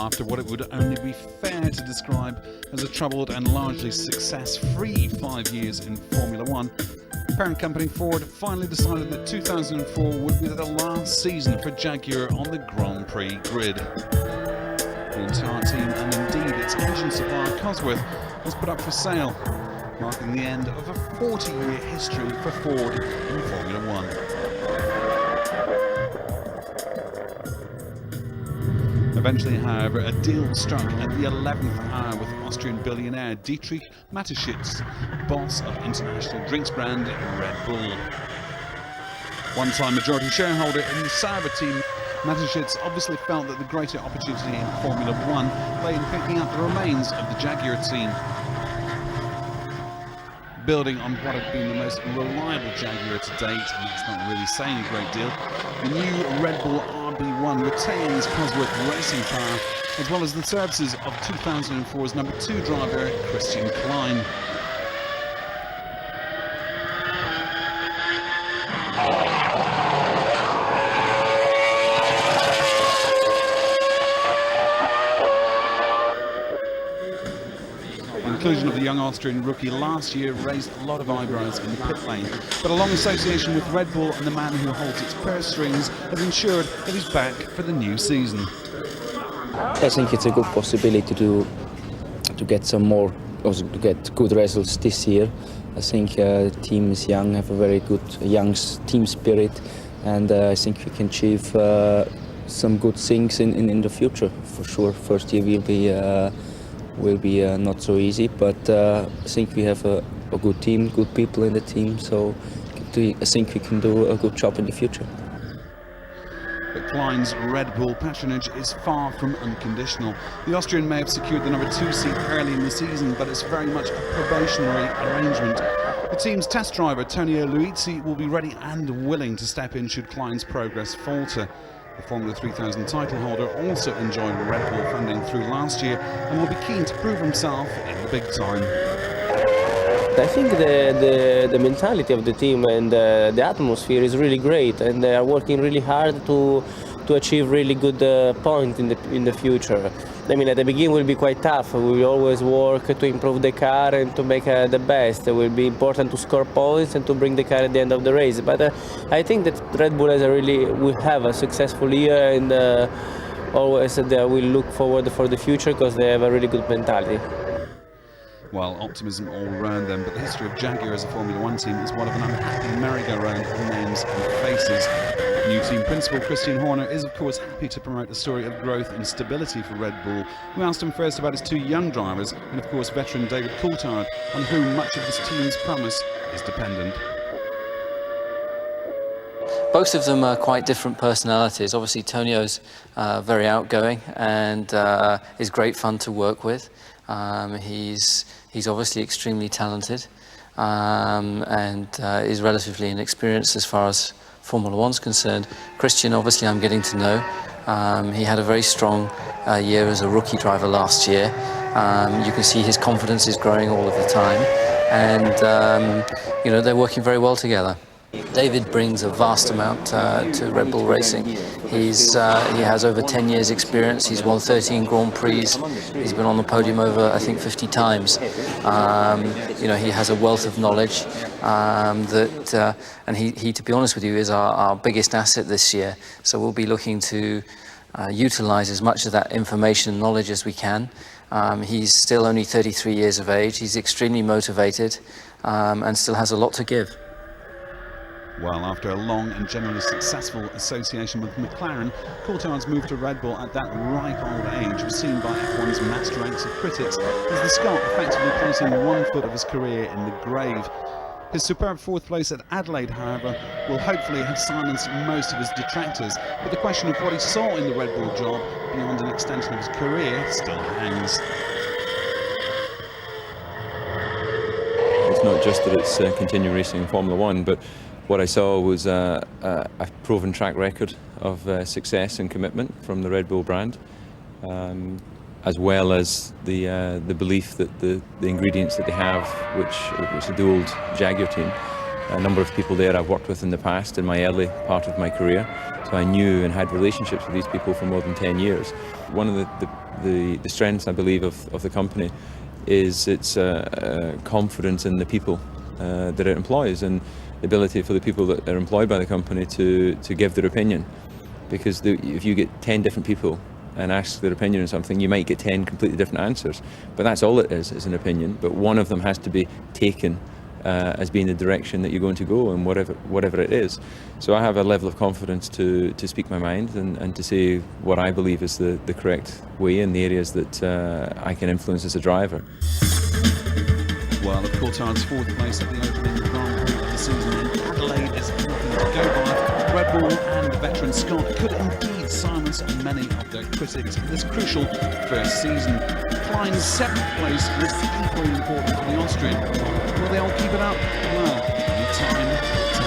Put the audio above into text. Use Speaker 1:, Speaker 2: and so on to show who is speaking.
Speaker 1: after what it would only be fair to describe as a troubled and largely success-free 5 years in Formula One, parent company Ford finally decided that 2004 would be the last season for Jaguar on the Grand Prix grid. The entire team, and indeed its engine supplier Coulthard, was put up for sale, marking the end of a 40-year history for Ford in Formula One. Eventually, however, a deal was struck at the 11th hour with Austrian billionaire Dietrich Mateschitz, boss of international drinks brand Red Bull. One-time majority shareholder in the Sauber team, Mateschitz obviously felt that the greater opportunity in Formula One lay in picking up the remains of the Jaguar team. Building on what had been the most reliable Jaguar to date, and that's not really saying a great deal, the new Red Bull RB1 retains Cosworth racing power, as well as the services of 2004's number 2 driver, Christian Klien. The inclusion of the young Austrian rookie last year raised a lot of eyebrows in the pit lane, but a long association with Red Bull and the man who holds its purse strings has ensured that he's back for the new season.
Speaker 2: I think it's a good possibility to get some more, also to get good results this year. I think the team is young, have a very good young team spirit, and I think we can achieve some good things in the future for sure. First year will be not so easy, but I think we have a good team, good people in the team, so I think we can do a good job in the future.
Speaker 1: But Klien's Red Bull patronage is far from unconditional. The Austrian may have secured the number 2 seat early in the season, but it's very much a probationary arrangement. The team's test driver, Vitantonio Liuzzi, will be ready and willing to step in should Klien's progress falter. The Formula 3000 title holder also enjoyed Red Bull funding through last year and will be keen to prove himself in the big time.
Speaker 3: I think the mentality of the team and the atmosphere is really great, and they are working really hard to achieve really good points in the future. I mean, at the beginning will be quite tough. We will always work to improve the car and to make the best. It will be important to score points and to bring the car at the end of the race. But I think that Red Bull will have a successful year, and always they will look forward for the future because they have a really good mentality.
Speaker 1: Well, optimism all around them, but the history of Jaguar as a Formula One team is one of an unhappy merry-go-round of names and faces. New team principal Christian Horner is of course happy to promote a story of growth and stability for Red Bull. We asked him first about his 2 young drivers and of course veteran David Coulthard, on whom much of this team's promise is dependent.
Speaker 4: Both of them are quite different personalities. Obviously Tonio's very outgoing and is great fun to work with. He's obviously extremely talented and is relatively inexperienced as far as Formula One's concerned. Christian, obviously, I'm getting to know. He had a very strong year as a rookie driver last year. You can see his confidence is growing all of the time, and you know, they're working very well together. David brings a vast amount to Red Bull Racing. He has over 10 years experience. He's won 13 Grand Prix. He's been on the podium over, I think, 50 times. You know, he has a wealth of knowledge and he, to be honest with you, is our biggest asset this year. So we'll be looking to utilize as much of that information and knowledge as we can. He's still only 33 years of age. He's extremely motivated and still has a lot to give.
Speaker 1: Well, after a long and generally successful association with McLaren, Coulthard's move to Red Bull at that ripe old age was seen by F1's master ranks of critics as the Scot effectively placing 1 foot of his career in the grave. His superb 4th place at Adelaide, however, will hopefully have silenced most of his detractors, but the question of what he saw in the Red Bull job beyond an extension of his career still hangs.
Speaker 5: It's not just that it's continuing racing in Formula One, but what I saw was a proven track record of success and commitment from the Red Bull brand, as well as the belief that the ingredients that they have, which is the old Jaguar team, A number of people there I've worked with in the past in my early part of my career, so I knew and had relationships with these people for more than 10 years. One of the strengths, I believe, of the company is its confidence in the people that it employs, and the ability for the people that are employed by the company to give their opinion. Because if you get 10 different people and ask their opinion on something, you might get 10 completely different answers. But that's all it is an opinion. But one of them has to be taken as being the direction that you're going to go, and whatever it is. So I have a level of confidence to speak my mind and to say what I believe is the correct way in the areas that I can influence as a driver.
Speaker 1: Well, of Coulthard's fourth place at the opening Grand Prix of the season in Adelaide is nothing to go by. Red Bull and veteran Scott could indeed silence many of their critics in this crucial first season. Klien's seventh place was equally important for the Austrian. Will they all keep it up? Well, only time